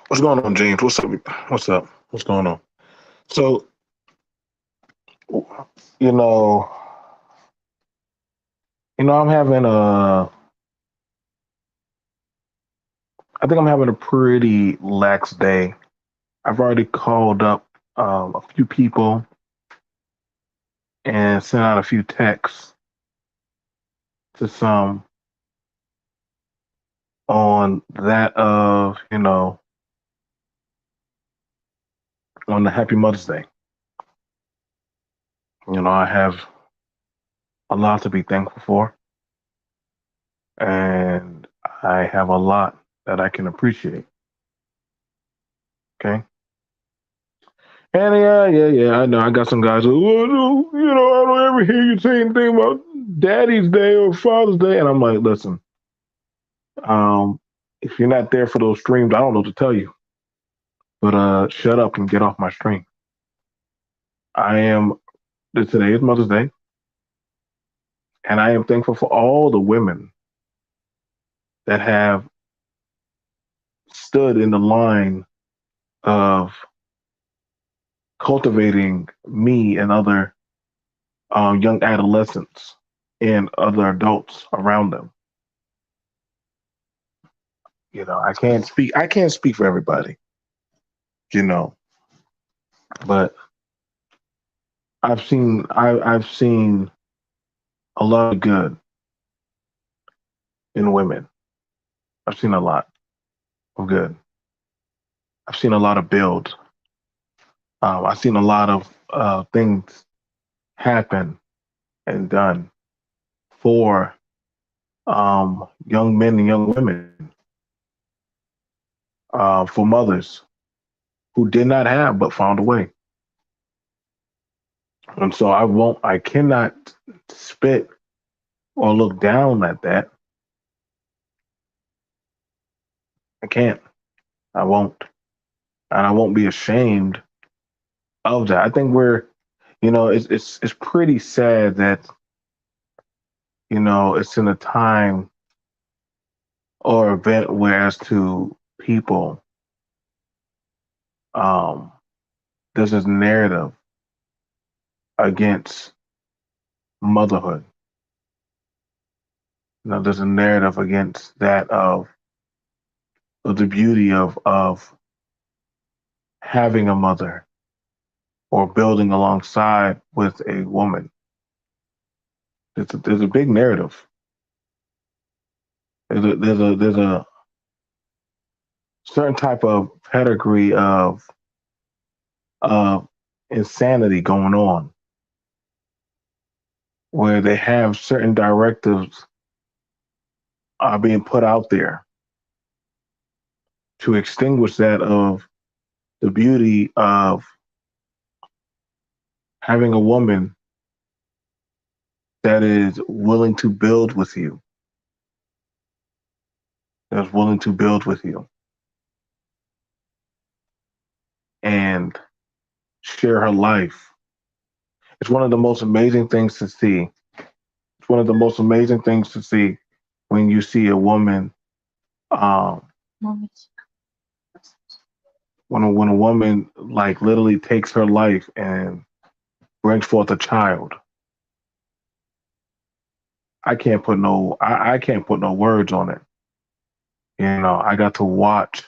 What's going on, James? What's up? What's up? What's going on? So, you know, I'm having I think I'm having a pretty lax day. I've already called up a few people and sent out a few texts to some on that of, on the Happy Mother's Day. I have a lot to be thankful for, and I have a lot that I can appreciate. Okay. And yeah. I know I got some guys who, well, no, I don't ever hear you say anything about Daddy's Day or Father's Day. And I'm like, listen, if you're not there for those streams, I don't know what to tell you. But shut up and get off my stream. I am Today is Mother's Day, and I am thankful for all the women that have stood in the line of cultivating me and other young adolescents and other adults around them. I can't speak for everybody, you know, but I've seen a lot of good in women. I've seen a lot of good. I've seen a lot of build. I've seen a lot of things happen and done for young men and young women, for mothers who did not have but found a way. And so I cannot spit or look down at that. I can't. I won't. And I won't be ashamed of that. I think it's pretty sad that it's in a time or event where as to people, um, there's this narrative against motherhood. There's a narrative against that of the beauty of having a mother or building alongside with a woman. There's a big narrative. There's a certain type of pedigree of insanity going on where they have certain directives are being put out there to extinguish that of the beauty of having a woman that is willing to build with you, that's willing to build with you and share her life. It's one of the most amazing things to see. It's one of the most amazing things to see when you see a woman, um, when a woman like literally takes her life and brings forth a child. I can't put no words on it. I got to watch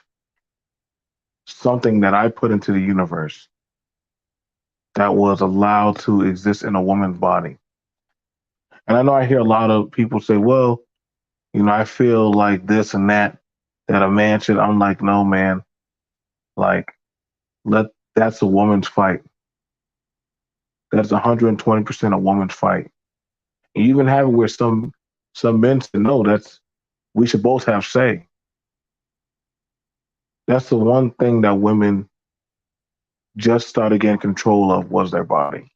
something that I put into the universe that was allowed to exist in a woman's body. And I know I hear a lot of people say, well, I feel like this and that a man should. I'm like, no, man. Like, that's a woman's fight. That's 120% a woman's fight. You even have it where some men say, no, we should both have say. That's the one thing that women just started getting control of was their body.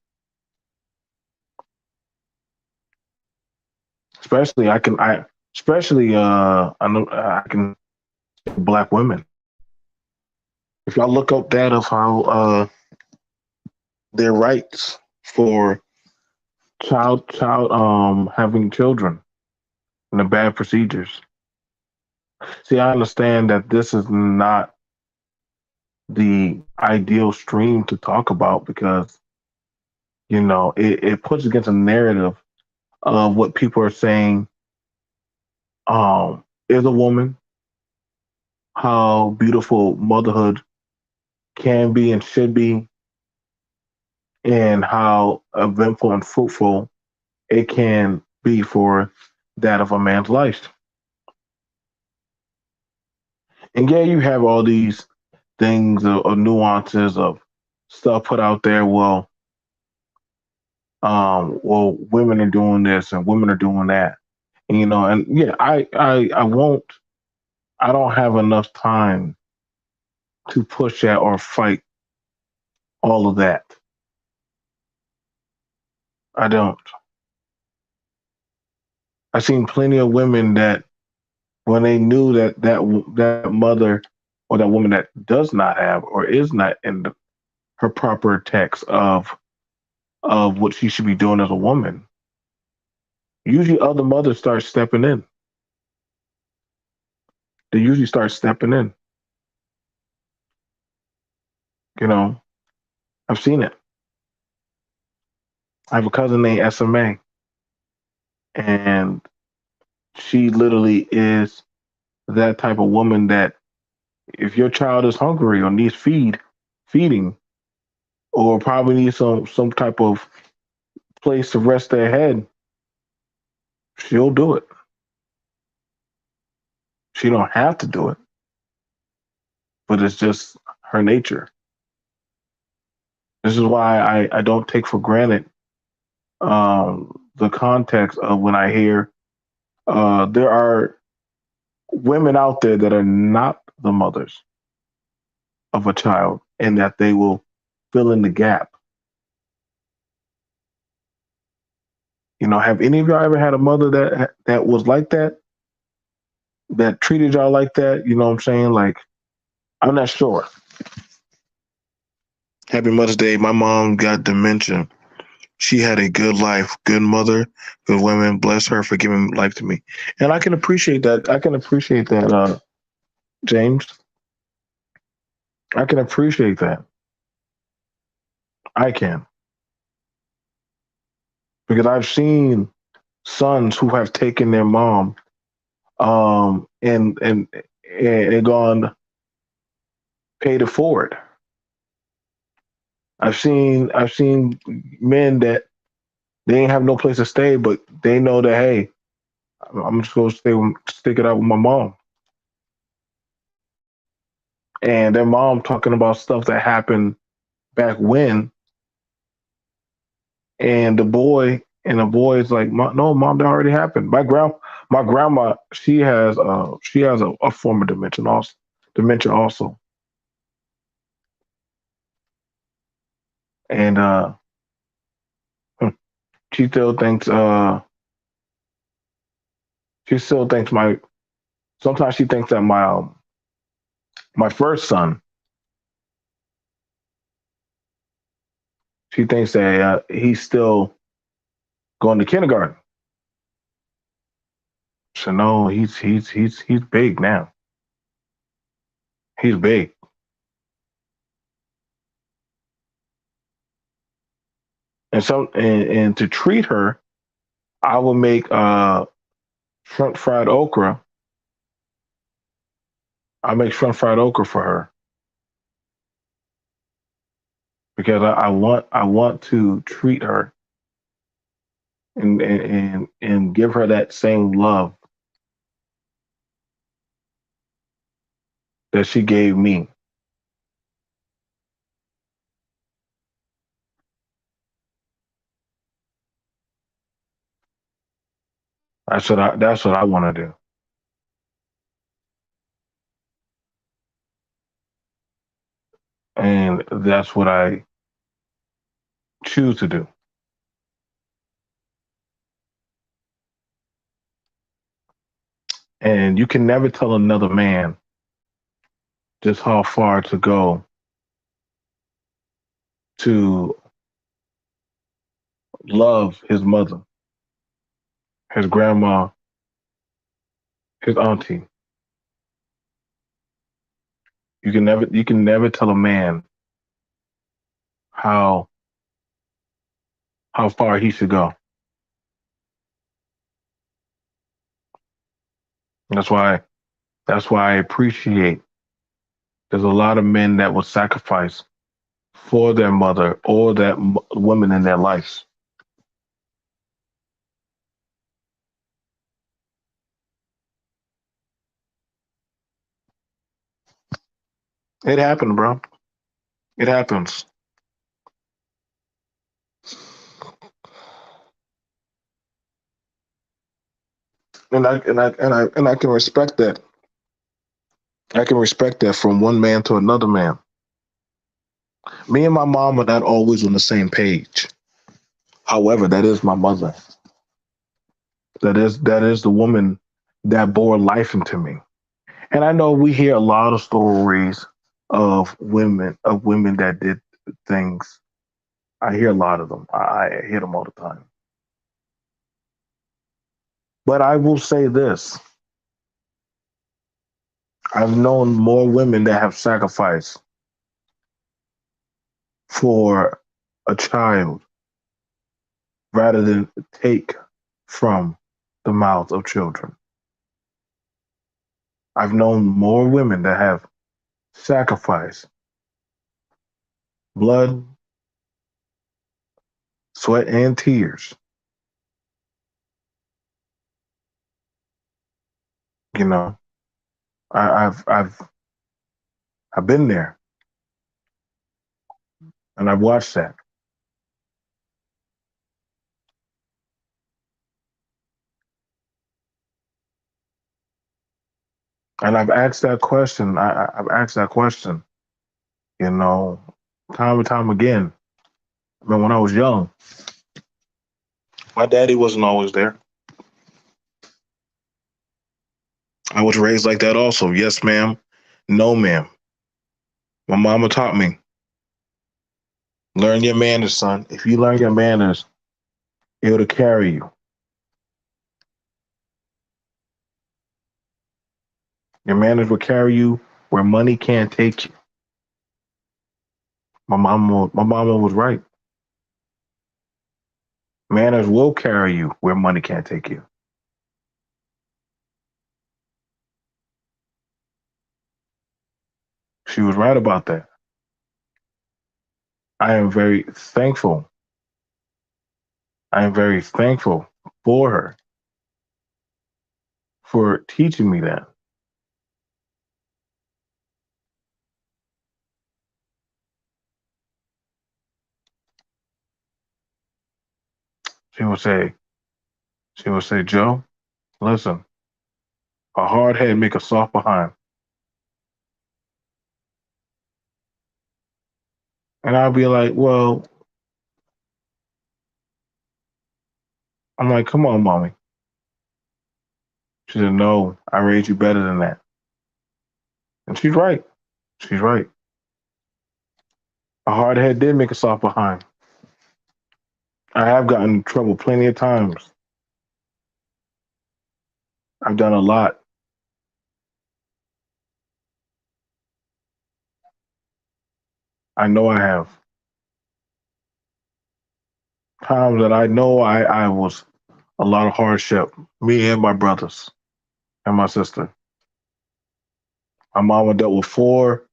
Especially I know I can black women. If y'all look up that of how their rights for child having children and the bad procedures. See, I understand that this is not the ideal stream to talk about because it puts against a narrative of what people are saying is a woman, how beautiful motherhood can be and should be, and how eventful and fruitful it can be for that of a man's life. And yeah, you have all these things or nuances of stuff put out there. Well, women are doing this and women are doing that. And yeah, I won't. I don't have enough time to push that or fight all of that. I don't. I've seen plenty of women that when they knew that mother or that woman that does not have or is not in her proper text of what she should be doing as a woman, usually other mothers start stepping in. They usually start stepping in. You know, I've seen it. I have a cousin named SMA, and she literally is that type of woman that if your child is hungry or needs feeding, or probably needs some type of place to rest their head, she'll do it. She don't have to do it, but it's just her nature. This is why I don't take for granted the context of when I hear there are women out there that are not the mothers of a child and that they will fill in the gap. Have any of y'all ever had a mother that was like that treated y'all like that? You know what I'm saying? Like, I'm not sure. Happy Mother's Day. My mom got dementia. She had a good life, good mother, good women. Bless her for giving life to me. And I can appreciate that. I can appreciate that, James. I can appreciate that. I can. Because I've seen sons who have taken their mom and gone paid it forward. I've seen men that they ain't have no place to stay, but they know that hey, I'm just gonna stick it out with my mom. And their mom talking about stuff that happened back when, and the boy is like, no, mom, that already happened. My grandma, she has a form of dementia also, and she still thinks she still thinks my sometimes she thinks that my first son, she thinks that he's still going to kindergarten. So no, he's big now. He's big. And to treat her, I will make shrimp fried okra. I make shrimp fried okra for her because I want to treat her and give her that same love that she gave me. That's what I want to do, and that's what I choose to do. And you can never tell another man just how far to go to love his mother, his grandma, his auntie. You can never tell a man how how far he should go. That's why that's why I appreciate there's a lot of men that will sacrifice for their mother or that woman in their lives. It happened, bro. It happens. And I can respect that. I can respect that from one man to another man. Me and my mom are not always on the same page. However, that is my mother. That is the woman that bore life into me. And I know we hear a lot of stories of women that did things. I hear a lot of them. I hear them all the time. But I will say this: I've known more women that have sacrificed for a child rather than take from the mouths of children. I've known more women that have sacrificed blood, sweat, and tears. You know, I've been there and I've watched that. And I've asked that question. I've asked that question, you know, time and time again. I mean, when I was young, my daddy wasn't always there. I was raised like that also. Yes, ma'am. No, ma'am. My mama taught me, learn your manners, son. If you learn your manners, it'll carry you. Your manners will carry you where money can't take you. My mama was right. Manners will carry you where money can't take you. She was right about that. I am very thankful. I am very thankful for her for teaching me that. She would say, Joe, listen, a hard head make a soft behind. And I'll be like, well, I'm like, come on, mommy. She said, no, I raised you better than that. And she's right. She's right. A hard head did make a soft behind. I have gotten in trouble plenty of times. I've done a lot. I know I have. Times that I know I was a lot of hardship. Me and my brothers and my sister. My mama dealt with four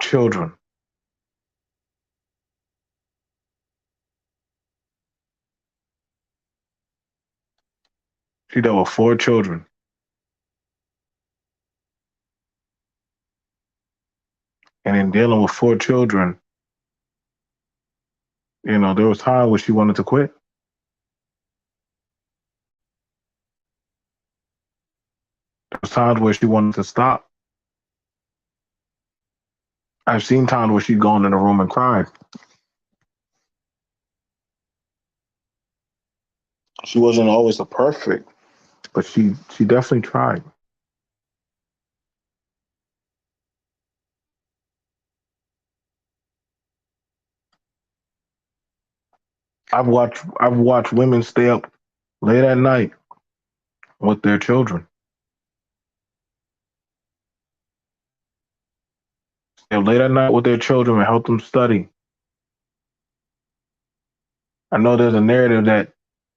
children. She dealt with four children. And in dealing with four children, there was time where she wanted to quit. There was times where she wanted to stop. I've seen times where she'd gone in a room and cried. She wasn't always a perfect, but she definitely tried. I've watched women stay up late at night with their children. late at night with their children and help them study. I know there's a narrative that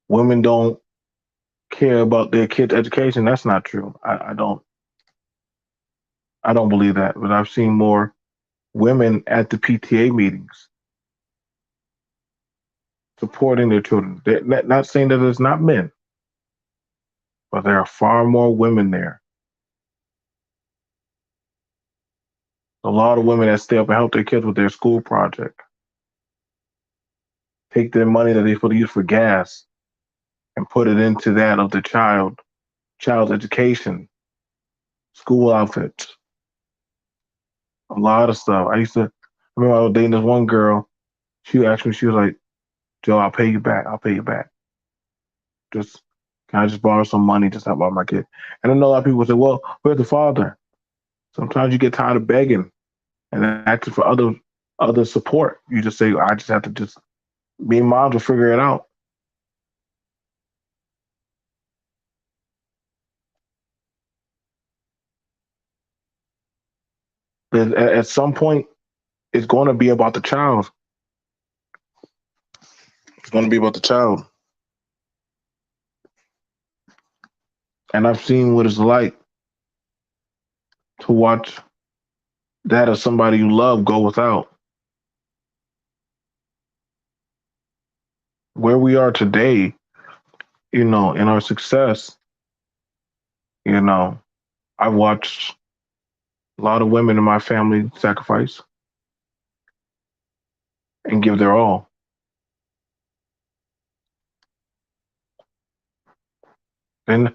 women don't care about their kids' education. That's not true. I don't believe that. But I've seen more women at the PTA meetings supporting their children. They're not saying that it's not men, but there are far more women there. A lot of women that stay up and help their kids with their school project, take their money that they supposed to use for gas and put it into that of the child's education, school outfits, a lot of stuff. I remember I was dating this one girl. She asked me, she was like, Joe, I'll pay you back. I'll pay you back. Just, can I just borrow some money just to help out my kid? And I know a lot of people say, well, where's the father? Sometimes you get tired of begging and asking for other support. You just say, I just have to just be mom to figure it out. At some point, it's going to be about the child. It's going to be about the child. And I've seen what it's like to watch that of somebody you love go without. Where we are today, in our success, you know, I watched a lot of women in my family sacrifice and give their all. And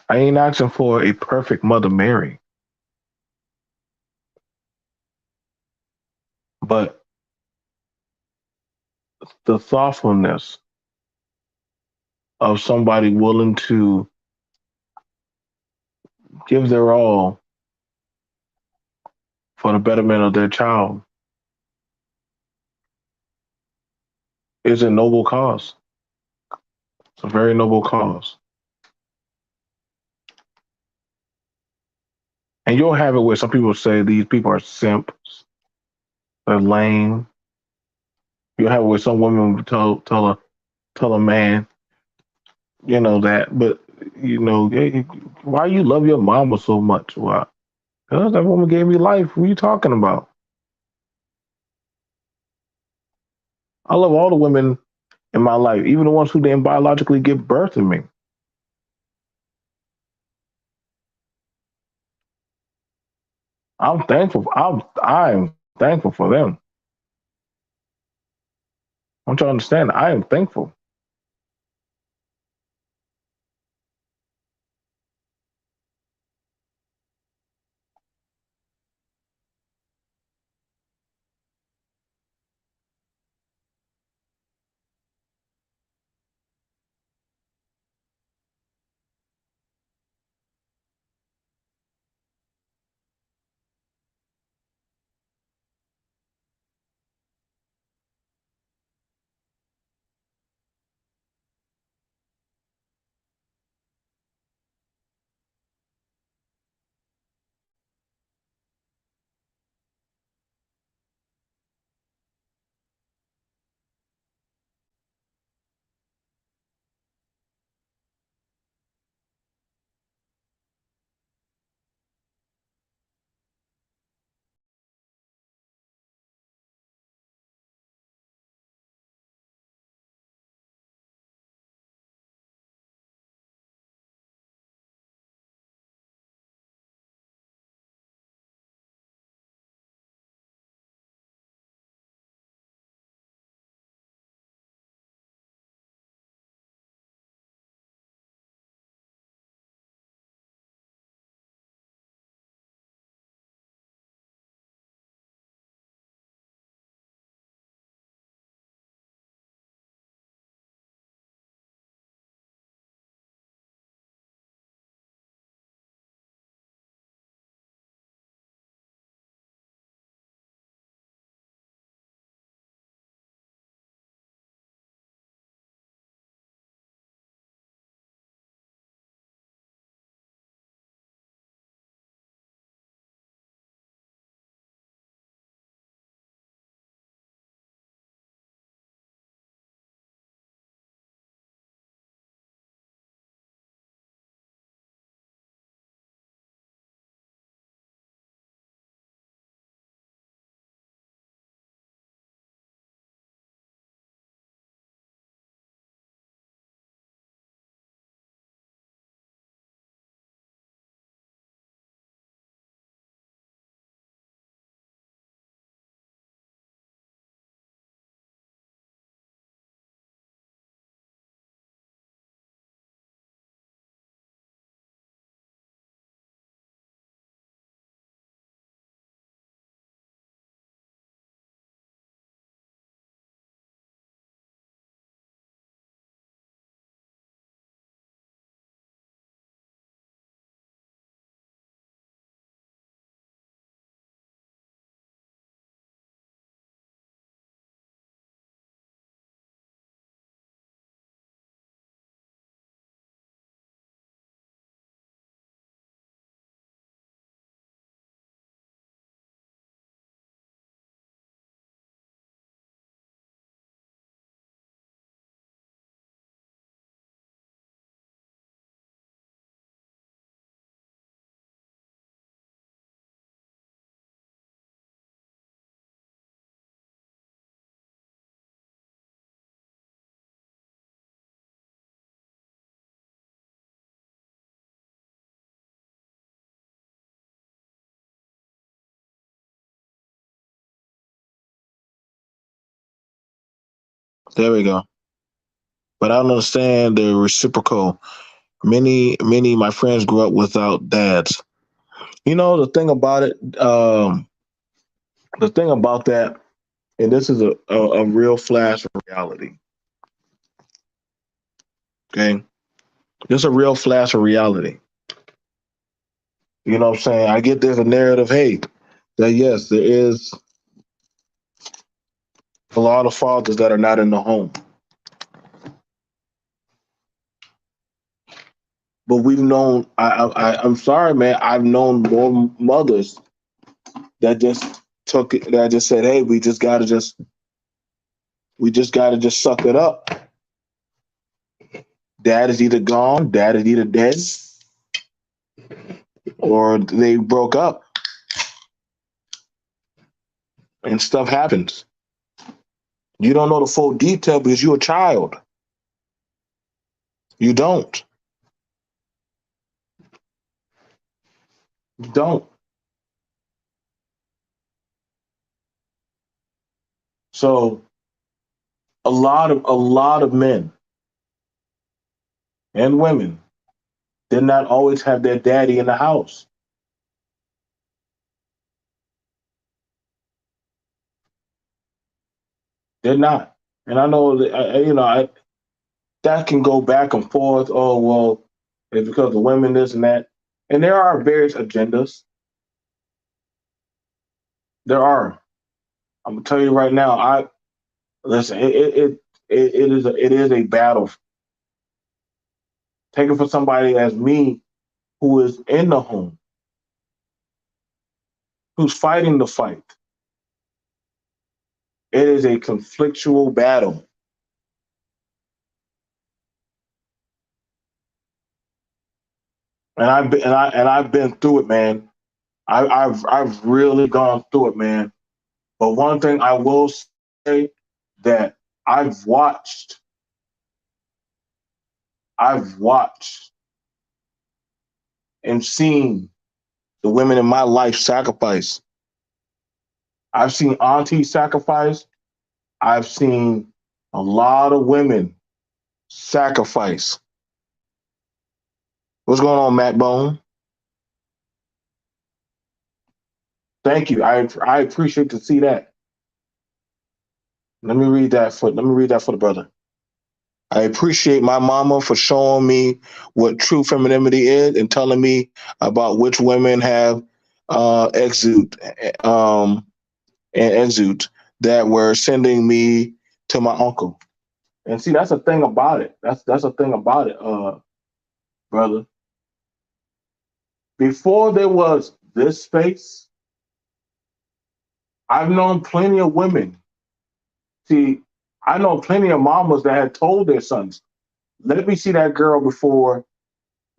I ain't asking for a perfect Mother Mary, but the thoughtfulness of somebody willing to give their all for the betterment of their child is a noble cause. It's a very noble cause. And you'll have it where some people say these people are simps, they're lame. You'll have it where some women will tell a man, that, but hey, why you love your mama so much? Why? Because that woman gave me life. What are you talking about? I love all the women in my life, even the ones who didn't biologically give birth to me. I'm thankful. I'm thankful for them. I want you to understand. I am thankful. There we go. But I don't understand the reciprocal. Many of my friends grew up without dads. You know the thing about it. The thing about that, and this is a real flash of reality. Okay, this is a real flash of reality. You know what I'm saying? I get there's a narrative. Hey, that yes, there is a lot of fathers that are not in the home. But we've known. I'm sorry, man. I've known more mothers that just took it. That just said, "Hey, we just gotta just suck it up." Dad is either gone, dad is either dead, or they broke up, and stuff happens. You don't know the full detail because you're a child. You don't. You don't. So a lot of men and women did not always have their daddy in the house. Did not. And I know that, that can go back and forth. Oh well, it's because of women, this and that. And there are various agendas. There are. I'm gonna tell you right now. I listen. It is a battle. Take it for somebody as me who is in the home, who's fighting the fight. It is a conflictual battle, and I've been through it, man. I've really gone through it, man. But one thing I will say that I've watched, I've watched and seen the women in my life sacrifice. I've seen aunties sacrifice. I've seen a lot of women sacrifice. What's going on, Matt Bone? Thank you. I appreciate to see that. Let me read that for the brother. I appreciate my mama for showing me what true femininity is and telling me about which women have exude and exude that were sending me to my uncle. And see, that's a thing about it. That's a thing about it, brother. Before there was this space, I've known plenty of women. See, I know plenty of mamas that had told their sons, "Let me see that girl before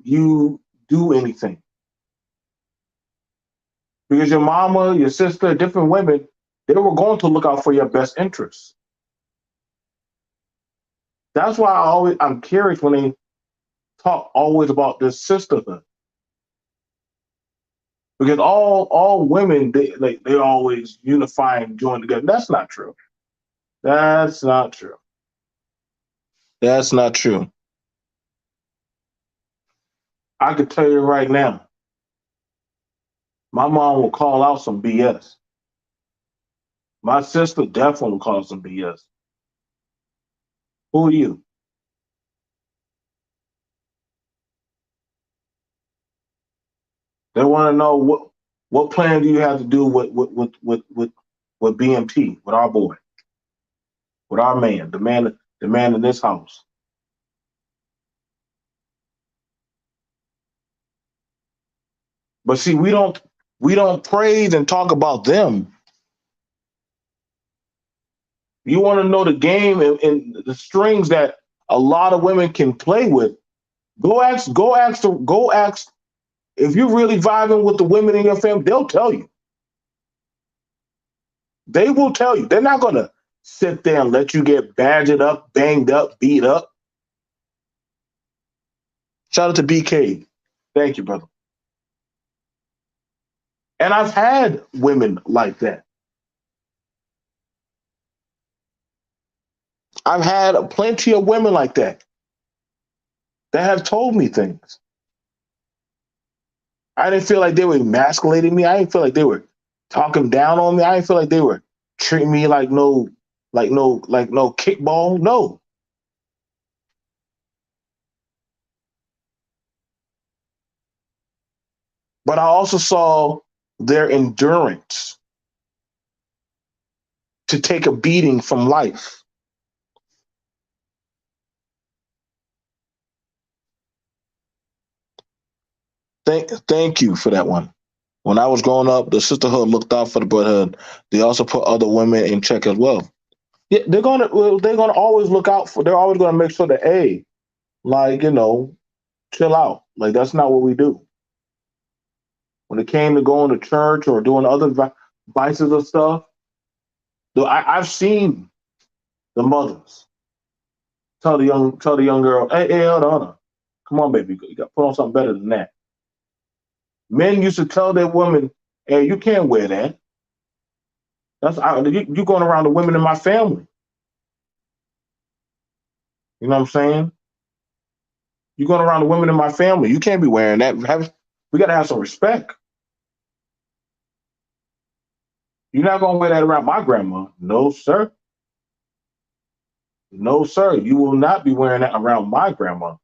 you do anything." Because your mama, your sister, different women, they were going to look out for your best interests. That's why I'm curious when they talk always about this sisterhood. Because all women they always unify and join together. That's not true. That's not true. That's not true. I could tell you right now, my mom will call out some BS. My sister definitely will call some BS. Who are you? They want to know what plan do you have to do with BMT, with our boy, with our man, the man in this house. But see, we don't praise and talk about them. You want to know the game and the strings that a lot of women can play with. Go ask. If you're really vibing with the women in your family, they'll tell you. They will tell you. They're not gonna sit there and let you get badgered up, banged up, beat up. Shout out to BK. Thank you, brother. And I've had women like that. I've had plenty of women like that have told me things. I didn't feel like they were emasculating me. I didn't feel like they were talking down on me. I didn't feel like they were treating me like no kickball. No. But I also saw their endurance to take a beating from life. Thank you for that one. When I was growing up, the sisterhood looked out for the brotherhood. They also put other women in check as well. Yeah, they're gonna always look out for. They're always gonna make sure that, hey, like, chill out. Like, that's not what we do. When it came to going to church or doing other vices of stuff, I've seen the mothers tell the young girl, hey, hold on, come on, baby, you got to put on something better than that. Men used to tell their women, hey, you can't wear that. You going around the women in my family. You know what I'm saying? You going around the women in my family. You can't be wearing that. We got to have some respect. You're not going to wear that around my grandma. No, sir. No, sir. You will not be wearing that around my grandma.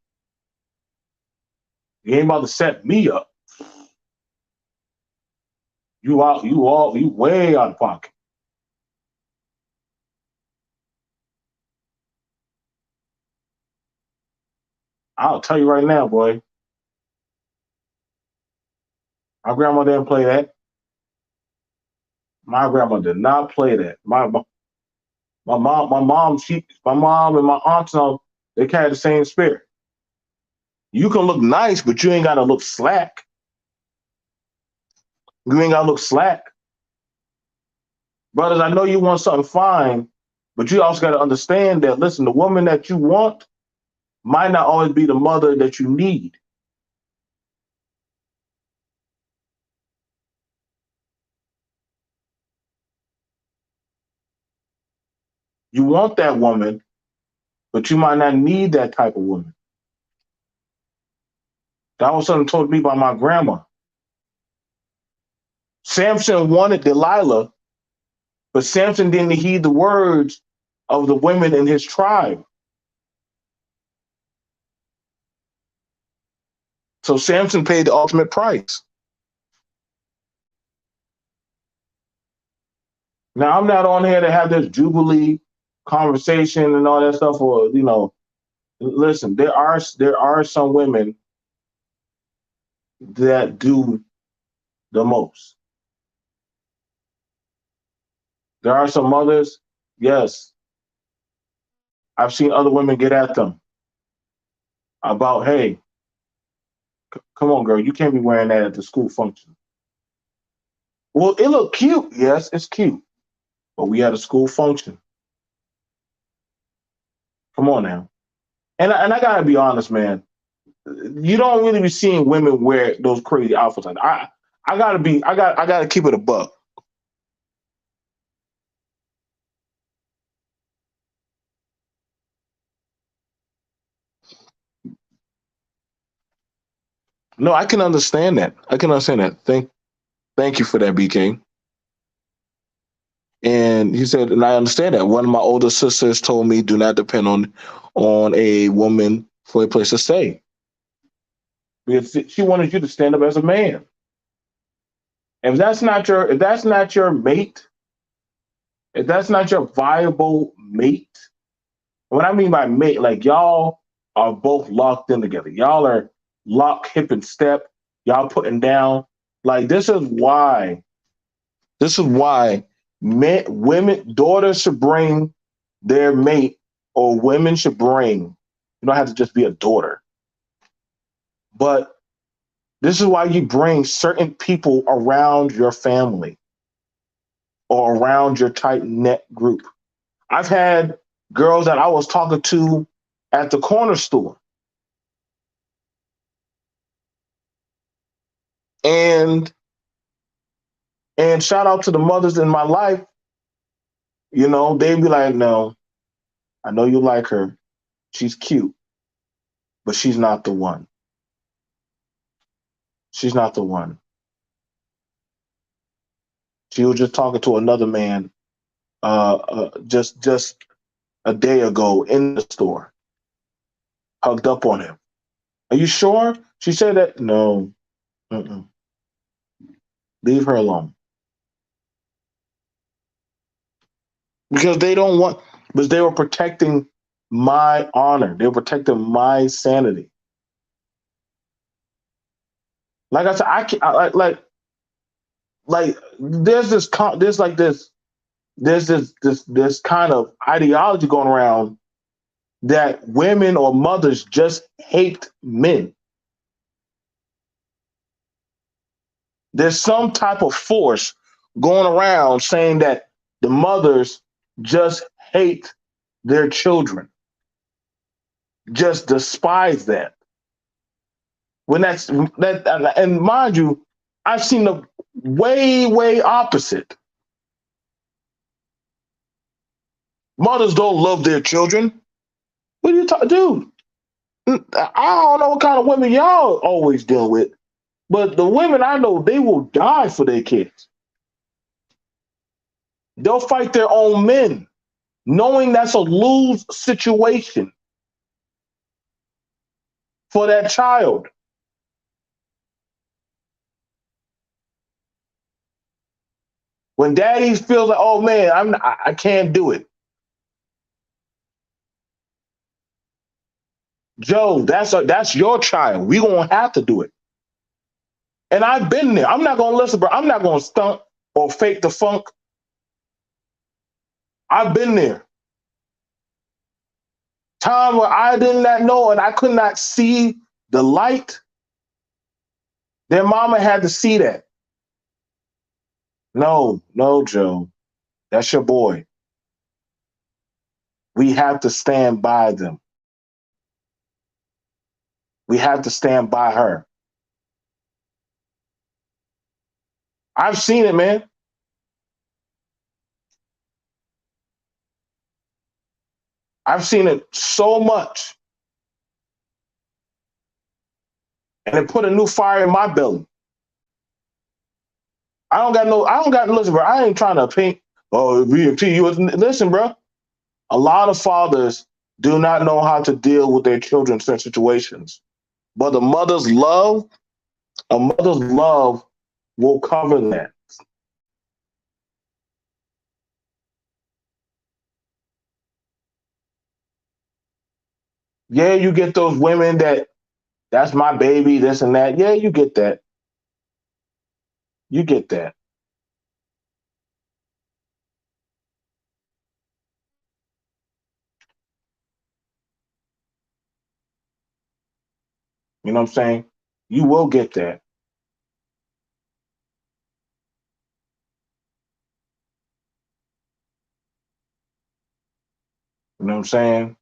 You ain't about to set me up. You way out of pocket. I'll tell you right now, boy. My grandma didn't play that. My grandma did not play that. My mom and my aunts, they carry the same spirit. You can look nice, but you ain't gotta look slack. You ain't gotta look slack. Brothers, I know you want something fine, but you also gotta understand that, listen, the woman that you want might not always be the mother that you need. You want that woman, but you might not need that type of woman. That was something told me by my grandma. Samson wanted Delilah, but Samson didn't heed the words of the women in his tribe. So Samson paid the ultimate price. Now, I'm not on here to have this jubilee conversation and all that stuff, or, listen, there are some women that do the most. There are some mothers, yes, I've seen other women get at them about, hey, come on, girl, you can't be wearing that at the school function. Well, it looked cute. Yes, it's cute. But we had a school function. Come on now. And I gotta be honest, man. You don't really be seeing women wear those crazy outfits. I gotta keep it a buck. No, I can understand that. I can understand that. Thank you for that, BK. And he said, and I understand that. One of my older sisters told me, do not depend on a woman for a place to stay. Because she wanted you to stand up as a man. If that's not your mate, if that's not your viable mate, what I mean by mate, like, y'all are both locked in together. Y'all are lock, hip, and step. Y'all putting down. Like, this is why women, daughters should bring their mate, or women should bring. You don't have to just be a daughter, but this is why you bring certain people around your family or around your tight knit group. I've had girls that I was talking to at the corner store, and shout out to the mothers in my life. They'd be like, no, I know you like her. She's cute, but she's not the one. She's not the one. She was just talking to another man just a day ago in the store, hugged up on him. Are you sure? She said that. No, mm-mm. Leave her alone because they don't want. Because they were protecting my honor. They were protecting my sanity. Like I said, I can't. Like there's this kind of ideology going around that women or mothers just hate men. There's some type of force going around saying that the mothers just hate their children, just despise that. When that's that, and mind you, I've seen the way opposite. Mothers don't love their children. What are you talking, dude? I don't know what kind of women y'all always deal with, but the women I know, they will die for their kids. They'll fight their own men, knowing that's a lose situation for that child. When daddy feels like, oh man, I can't do it. Joe, that's your child. We gonna have to do it. And I've been there. I'm not gonna listen, bro. I'm not gonna stunt or fake the funk. I've been there. Time where I did not know and I could not see the light. Their mama had to see that. No, no, Joe. That's your boy. We have to stand by them. We have to stand by her. I've seen it, man. I've seen it so much. And it put a new fire in my belly. I don't got no, listen, bro. I ain't trying to paint, oh, VFT. Listen, bro. A lot of fathers do not know how to deal with their children in certain situations. But a mother's love will cover that. Yeah, you get those women that's my baby, this and that. Yeah, you get that. You get that. You know what I'm saying? You will get that. You know what I'm saying?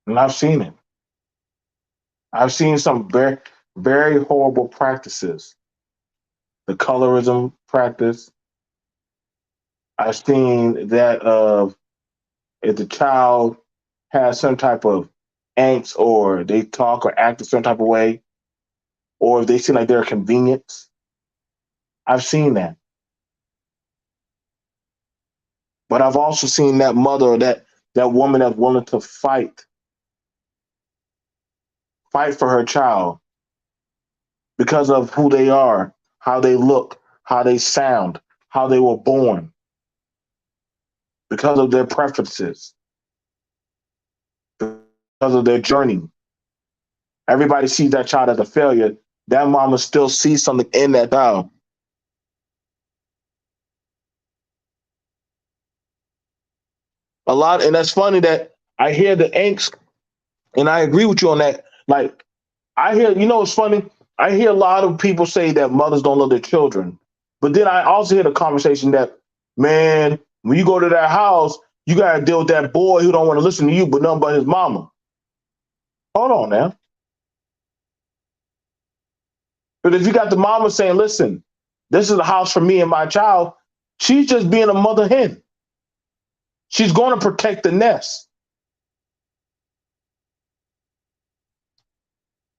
And I've seen it. I've seen some very horrible practices. The colorism practice. I've seen that of if the child has some type of angst or they talk or act a certain type of way, or if they seem like they're a convenience. I've seen that. But I've also seen that mother or that woman that's willing to fight for her child because of who they are, how they look, how they sound, how they were born, because of their preferences, because of their journey. Everybody sees that child as a failure. That mama still sees something in that child. A lot, and that's funny that I hear the angst, and I agree with you on that. Like I hear, it's funny. I hear a lot of people say that mothers don't love their children, but then I also hear the conversation that, man, when you go to that house, you gotta deal with that boy who don't want to listen to you, but nothing but his mama. Hold on now. But if you got the mama saying, listen, this is a house for me and my child, she's just being a mother hen. She's going to protect the nest.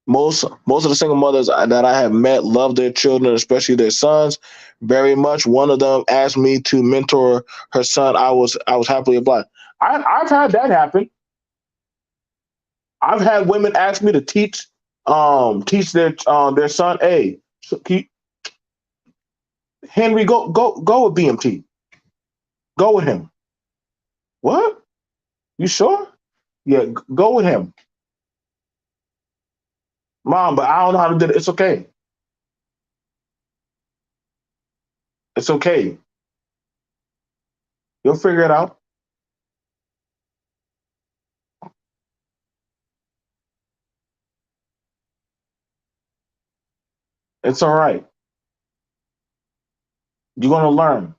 Most of the single mothers that I have met love their children, especially their sons, very much. One of them asked me to mentor her son. I was happily obliged. I've had that happen. I've had women ask me to teach their son. Hey, Henry, go with BMT. Go with him. What? You sure? Yeah, go with him, mom. But I don't know how to do it. It's okay. It's okay. You'll figure it out. It's all right. You're gonna learn.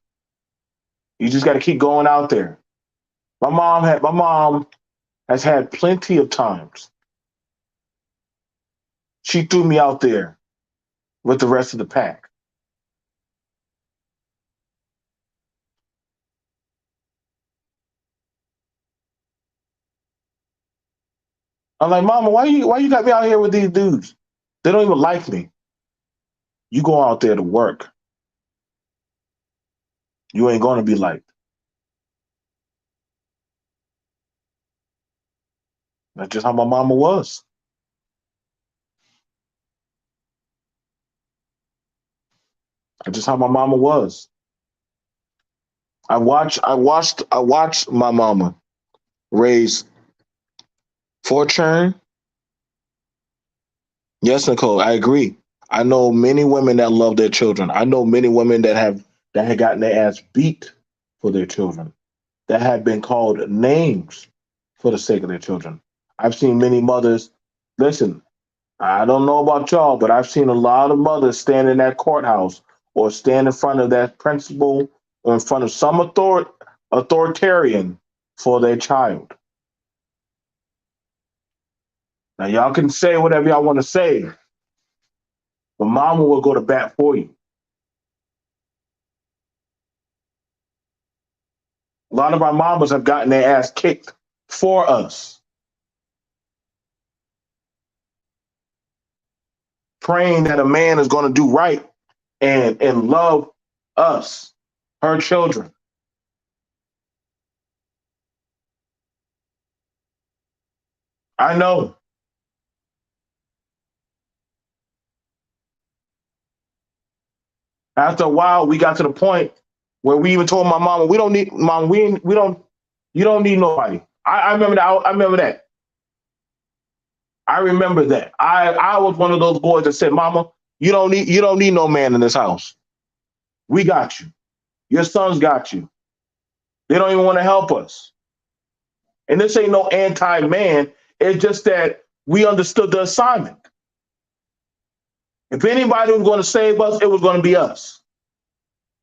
You just got to keep going out there. My mom has had plenty of times. She threw me out there with the rest of the pack. I'm like, Mama, why you got me out here with these dudes? They don't even like me. You go out there to work. You ain't gonna be liked. That's just how my mama was. That's just how my mama was. I watched my mama raise four children. Yes, Nicole, I agree. I know many women that love their children. I know many women that had gotten their ass beat for their children, that have been called names for the sake of their children. I've seen many mothers. Listen, I don't know about y'all, but I've seen a lot of mothers stand in that courthouse or stand in front of that principal or in front of some authoritarian for their child. Now, y'all can say whatever y'all want to say, but mama will go to bat for you. A lot of our mamas have gotten their ass kicked for us, praying that a man is going to do right and love us, her children. I know. After a while, we got to the point where we even told my mama, "We don't need mom. We don't. You don't need nobody." I remember that. I remember that. I remember that. I was one of those boys that said, "Mama, you don't need no man in this house. We got you. Your sons got you. They don't even want to help us." And this ain't no anti-man. It's just that we understood the assignment. If anybody was going to save us, it was going to be us.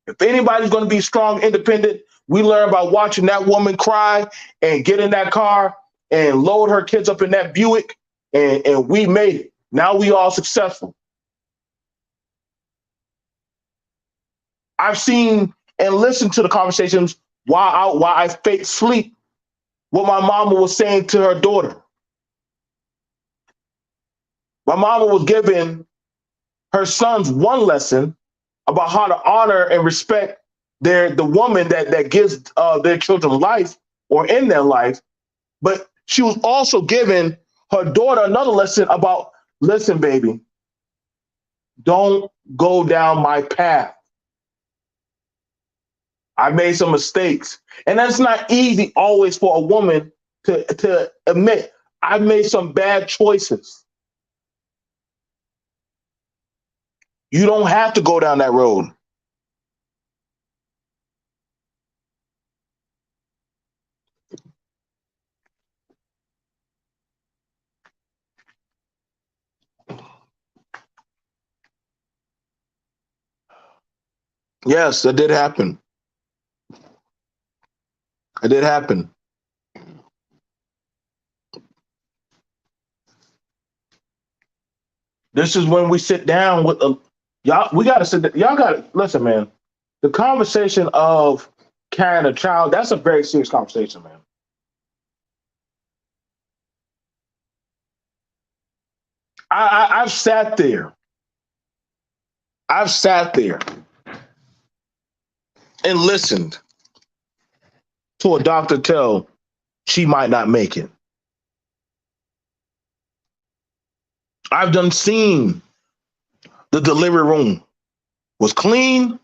If anybody's going to be strong, independent, we learn by watching that woman cry and get in that car and load her kids up in that Buick, and we made it. Now we all successful. I've seen and listened to the conversations while I fake sleep. What my mama was saying to her daughter. My mama was giving her sons one lesson about how to honor and respect the woman that gives their children life or in their life. But she was also giving her daughter another lesson about, listen, baby, don't go down my path. I made some mistakes. And that's not easy always for a woman to admit. I made some bad choices. You don't have to go down that road. Yes, that did happen. It did happen. This is when we sit down with y'all. We got to sit. Y'all got to listen, man. The conversation of carrying a child, that's a very serious conversation, man. I've sat there. I've sat there and listened to a doctor tell she might not make it. I've done seen the delivery room was clean,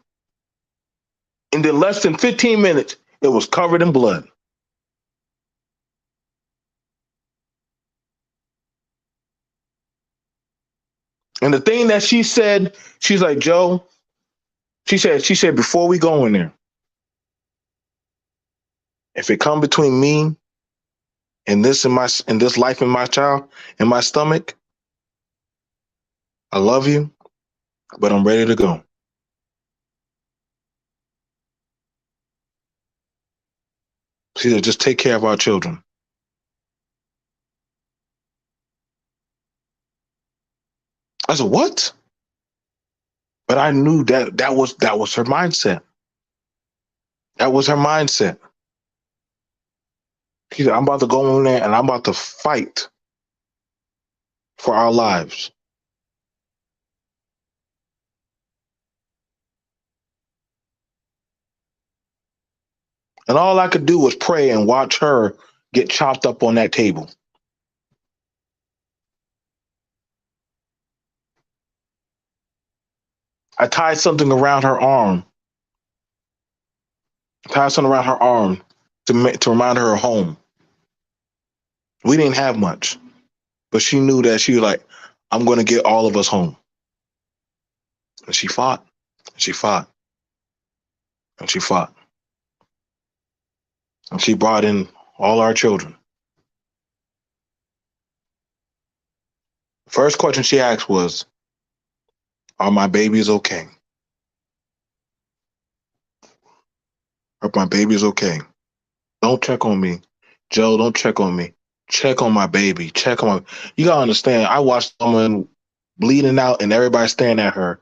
and in less than 15 minutes, it was covered in blood. And the thing that she said, she's like, Joe, she said, before we go in there, if it come between me and this life in my child in my stomach, I love you, but I'm ready to go. She said, just take care of our children. I said, what? But I knew that was her mindset. That was her mindset. She said, I'm about to go in there and I'm about to fight for our lives. And all I could do was pray and watch her get chopped up on that table. I tied something around her arm, tied something around her arm to remind her of home. We didn't have much, but she knew that she was like, I'm going to get all of us home. And she fought, and she fought, and she fought. And she brought in all our children. First question she asked was, are my babies okay? Are my babies okay? Don't check on me. Joe, don't check on me. Check on my baby. Check on my. You gotta understand, I watched someone bleeding out and everybody staring at her.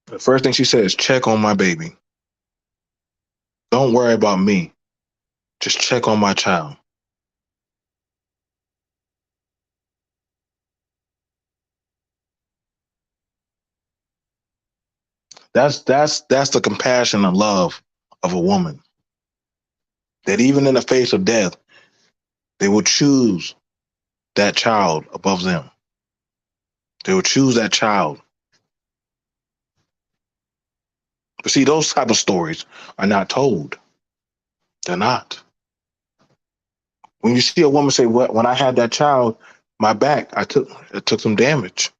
The first thing she said is, check on my baby. Don't worry about me. Just check on my child. That's the compassion and love of a woman. That even in the face of death, they will choose that child above them. They will choose that child. But see, those type of stories are not told. They're not. When you see a woman say, "What? When I had that child, my back, it took some damage."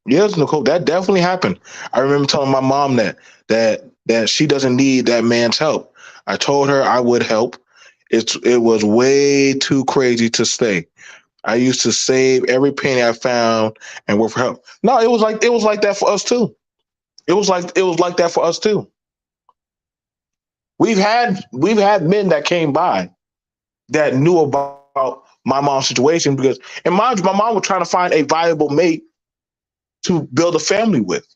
Yes, Nicole, that definitely happened. I remember telling my mom that she doesn't need that man's help. I told her I would help. It was way too crazy to stay. I used to save every penny I found and work for help. No, it was like that for us too. It was like that for us too. We've had men that came by that knew about my mom's situation because, and mind you, my mom was trying to find a viable mate to build a family with.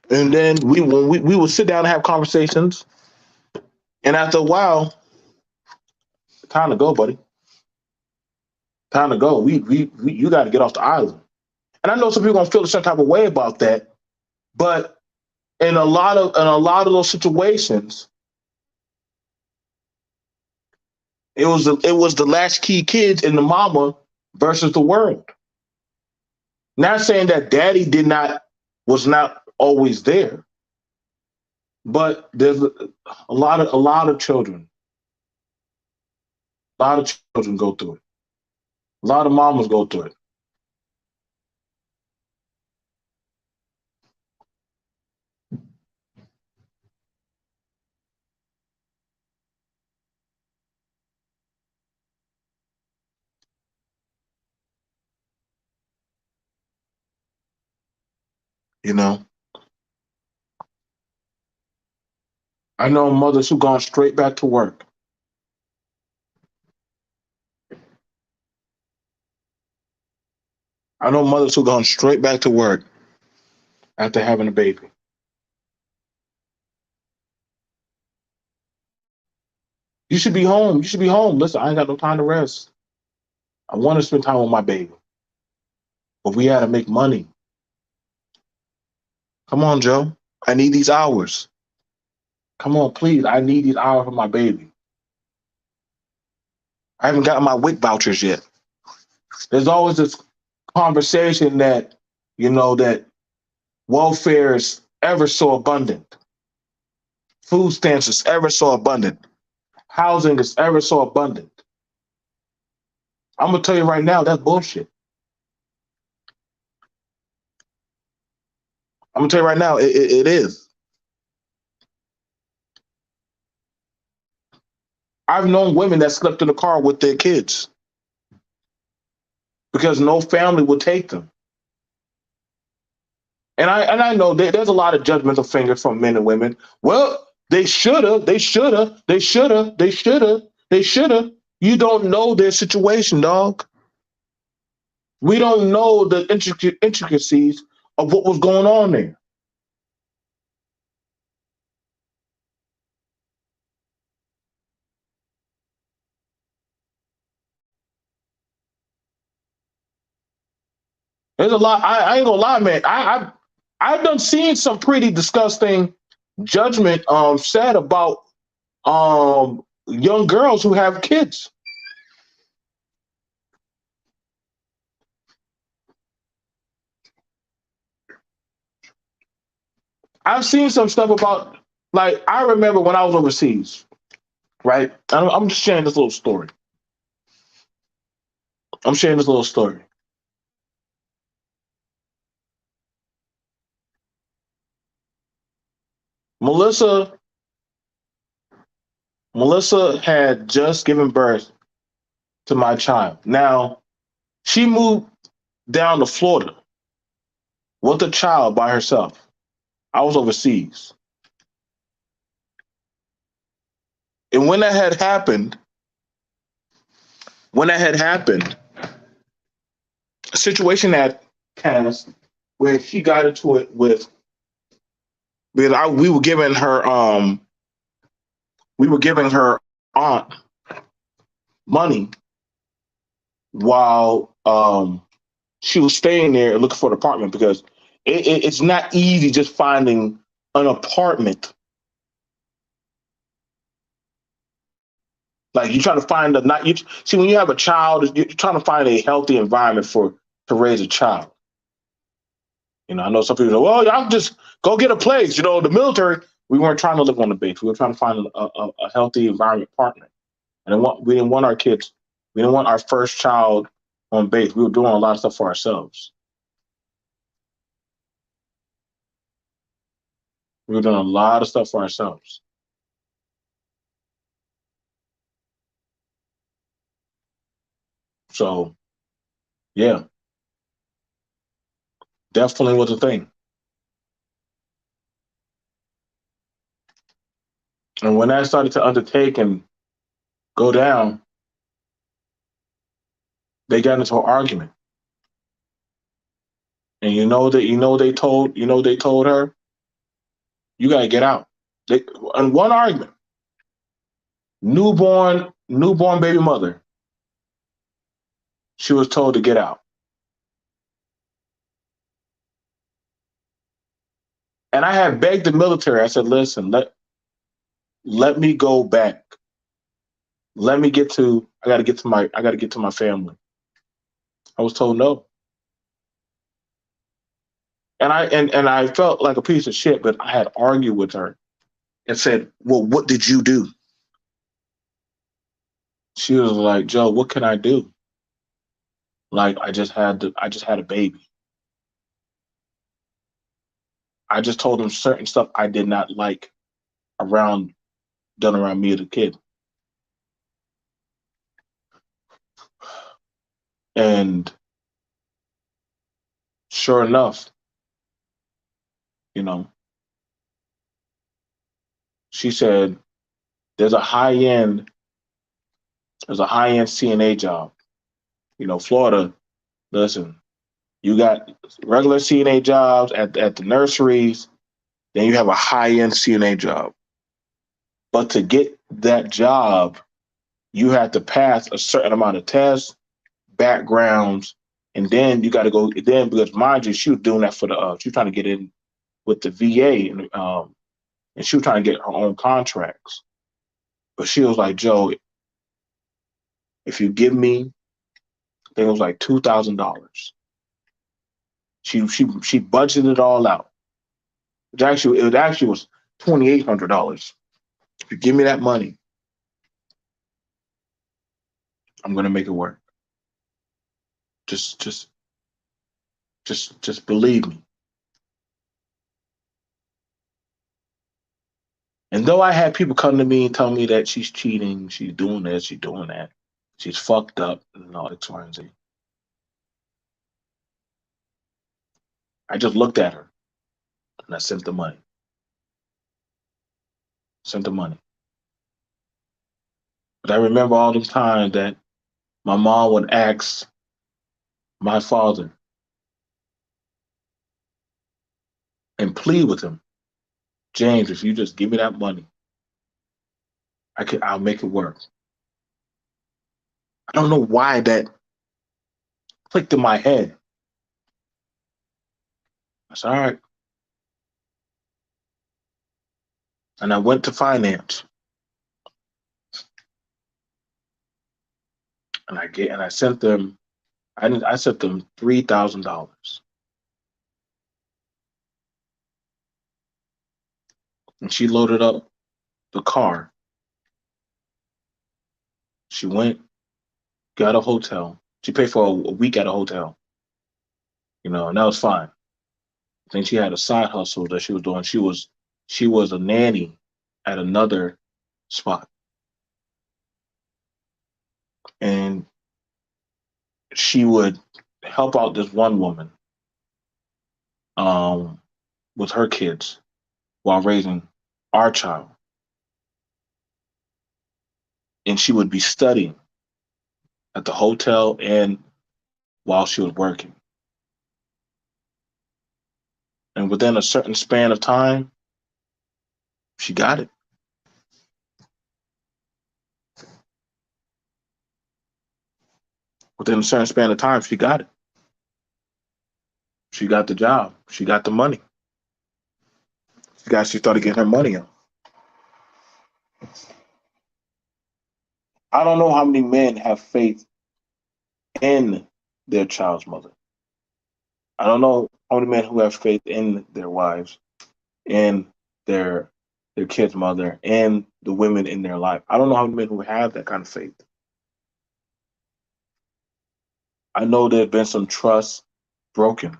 And then we would sit down and have conversations. And after a while, time to go, buddy. Time to go. We you got to get off the island. And I know some people gonna feel a certain type of way about that, but in a lot of those situations, it was the latchkey kids and the mama versus the world. Not saying that daddy did not was not always there, but there's a lot of children, a lot of children go through it. A lot of mamas go through it. You know, I know mothers who gone straight back to work. I know mothers who gone straight back to work after having a baby. You should be home. You should be home. Listen, I ain't got no time to rest. I want to spend time with my baby, but we had to make money. Come on, Joe. I need these hours. Come on, please. I need these hours for my baby. I haven't gotten my WIC vouchers yet. There's always this conversation that, that welfare is ever so abundant. Food stamps is ever so abundant. Housing is ever so abundant. I'm gonna tell you right now, that's bullshit. I'm gonna tell you right now, it is. I've known women that slept in the car with their kids because no family would take them. And I know there's a lot of judgmental fingers from men and women. Well, they shoulda, they shoulda, they shoulda, they shoulda, they shoulda. You don't know their situation, dog. We don't know the intricacies of what was going on there. There's a lot. I ain't gonna lie, man. I've done seen some pretty disgusting judgment said about young girls who have kids. I've seen some stuff about, like, I remember when I was overseas, right? I'm just sharing this little story. I'm sharing this little story. Melissa, Melissa had just given birth to my child. Now, she moved down to Florida with a child by herself. I was overseas. And when that had happened, a situation that passed where she got into it with, because we were giving her aunt money while she was staying there looking for an apartment, because it's not easy just finding an apartment. Like, you try to find a not you see when you have a child, you're trying to find a healthy environment to raise a child. I know some people say, well, y'all just go get a place. The military, we weren't trying to live on the base. We were trying to find a healthy environment partner. And we didn't want our kids, we didn't want our first child on base. We were doing a lot of stuff for ourselves. We were doing a lot of stuff for ourselves. So, yeah, definitely was a thing. And when I started to undertake and go down, they got into an argument. And they told her, you gotta get out. In one argument, newborn baby mother, she was told to get out. And I had begged the military. I said, listen, let me go back. I gotta get to my family. I was told no. And I felt like a piece of shit, but I had argued with her and said, well, what did you do? She was like, Joe, what can I do? Like, I just had a baby. I just told him certain stuff I did not like around done around me as a kid. And sure enough, you know, she said there's a high end, CNA job. Florida, listen, You got regular CNA jobs at the nurseries, then you have a high end CNA job. But to get that job, you have to pass a certain amount of tests, backgrounds, and then you got to go. Then because mind you, she was doing that for the she was trying to get in with the VA, and she was trying to get her own contracts. But she was like, Joe, if you give me, I think it was like $2,000. She budgeted it all out. It actually was $2,800. If you give me that money, I'm gonna make it work. Just just just believe me. And though I had people come to me and tell me that she's cheating, she's doing this, she's doing that, she's fucked up, and all X, Y, and Z, I just looked at her and I sent the money. Sent the money. But I remember all the time that my mom would ask my father and plead with him, James, if you just give me that money, I'll make it work. I don't know why that clicked in my head. I said, all right. And I went to finance and I sent them I sent them $3,000. And she loaded up the car. She went, got a hotel. She paid for a week at a hotel, and that was fine. Then she had a side hustle that she was doing. She was a nanny at another spot. And she would help out this one woman um, with her kids while raising our child. And she would be studying at the hotel and while she was working. And within a certain span of time, she got it. Within a certain span of time, she got it. She got the job. She got the money. She started getting her money up. I don't know how many men have faith in their child's mother. I don't know how many men who have faith in their wives, in their their kid's mother, and the women in their life. I don't know how many men who have that kind of faith. I know there's been some trust broken.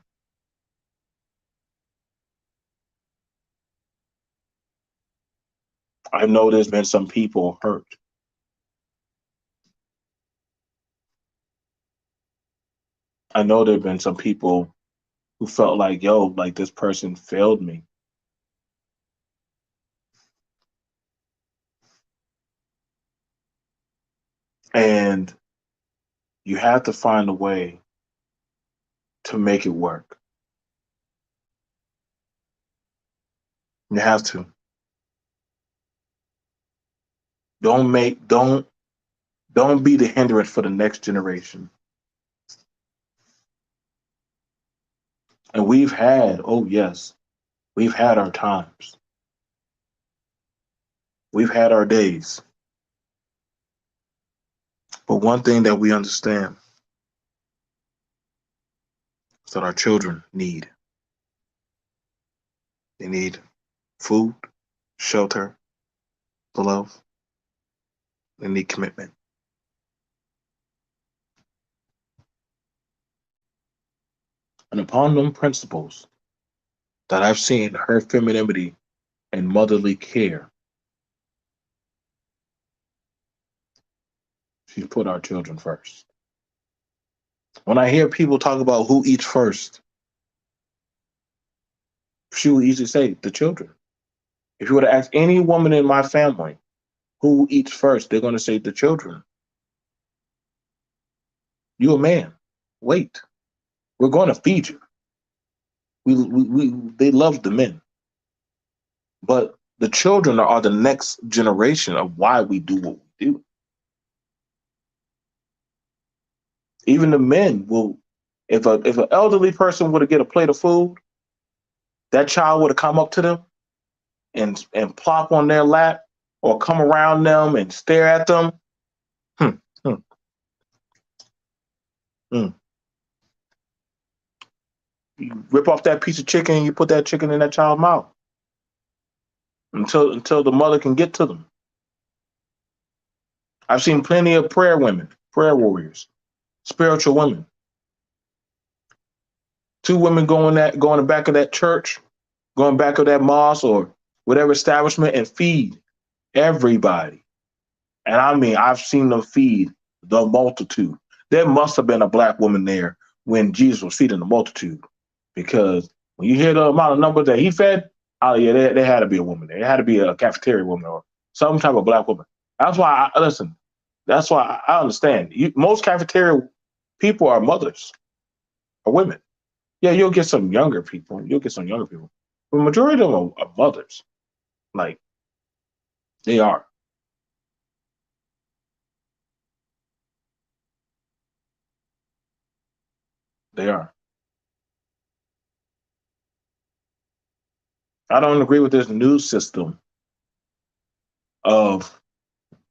I know there's been some people hurt. I know there've been some people who felt like, yo, like this person failed me. And you have to find a way to make it work. You have to. Don't be the hindrance for the next generation. And oh yes, we've had our times. We've had our days. But one thing that we understand is that our children need. They need food, shelter, love. They need commitment. And upon them principles that I've seen her femininity and motherly care, she put our children first. When I hear people talk about who eats first, she will easily say the children. If you were to ask any woman in my family who eats first, they're going to say the children. You a man. Wait. We're going to feed you. They love the men, but the children are the next generation of why we do what we do. Even the men will, if an elderly person were to get a plate of food, that child would have come up to them and plop on their lap or come around them and stare at them. Hmm, hmm, hmm. You rip off that piece of chicken and you put that chicken in that child's mouth until the mother can get to them. I've seen plenty of prayer women, prayer warriors, spiritual women. Two women going in the back of that church, going back of that mosque or whatever establishment and feed everybody. And I mean, I've seen them feed the multitude. There must have been a black woman there when Jesus was feeding the multitude, because when you hear the amount of numbers that he fed, oh yeah, there had to be a woman there. There had to be a cafeteria woman or some type of black woman. That's why I listen. That's why I understand. Most cafeteria people are mothers or women. Yeah, you'll get some younger people. You'll get some younger people. But the majority of them are mothers. Like they are. They are. I don't agree with this new system of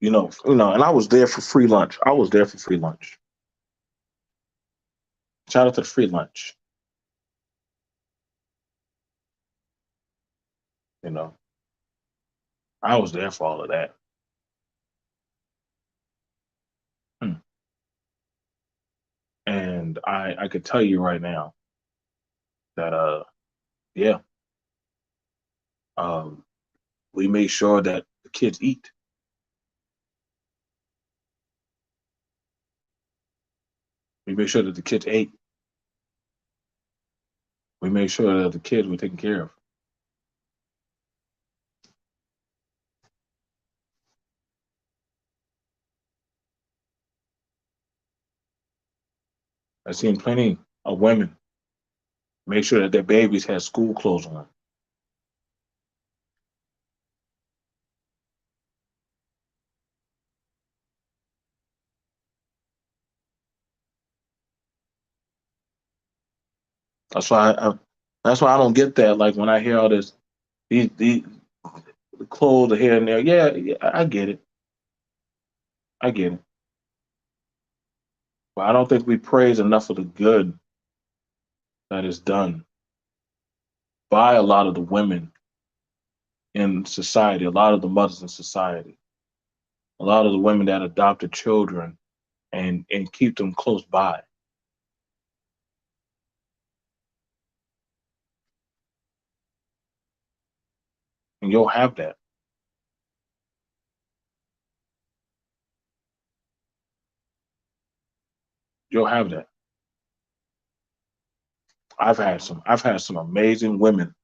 and I was there for free lunch. I was there for free lunch. Shout out to the free lunch. You know, I was there for all of that. Hmm. And I could tell you right now that yeah, um we made sure that the kids eat. We made sure that the kids ate. We made sure that the kids were taken care of. I've seen plenty of women make sure that their babies had school clothes on. That's why that's why I don't get that. Like when I hear all this, these the clothes are here and there. Yeah, yeah, I get it. I get it. But I don't think we praise enough of the good that is done by a lot of the women in society, a lot of the mothers in society, a lot of the women that adopted children and keep them close by. And you'll have that. You'll have that. I've had some amazing women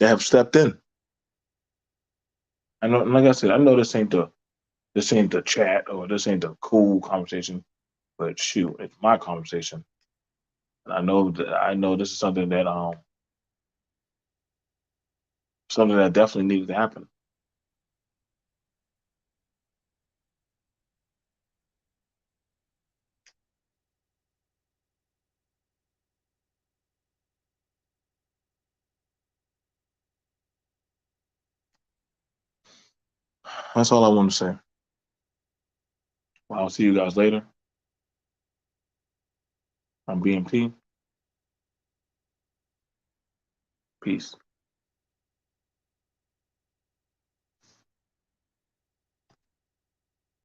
that have stepped in. I know, like I said, I know this ain't the chat or this ain't the cool conversation, but shoot, it's my conversation. And I know this is something that definitely needed to happen. That's all I want to say. Well, I'll see you guys later. I'm BMP. Peace.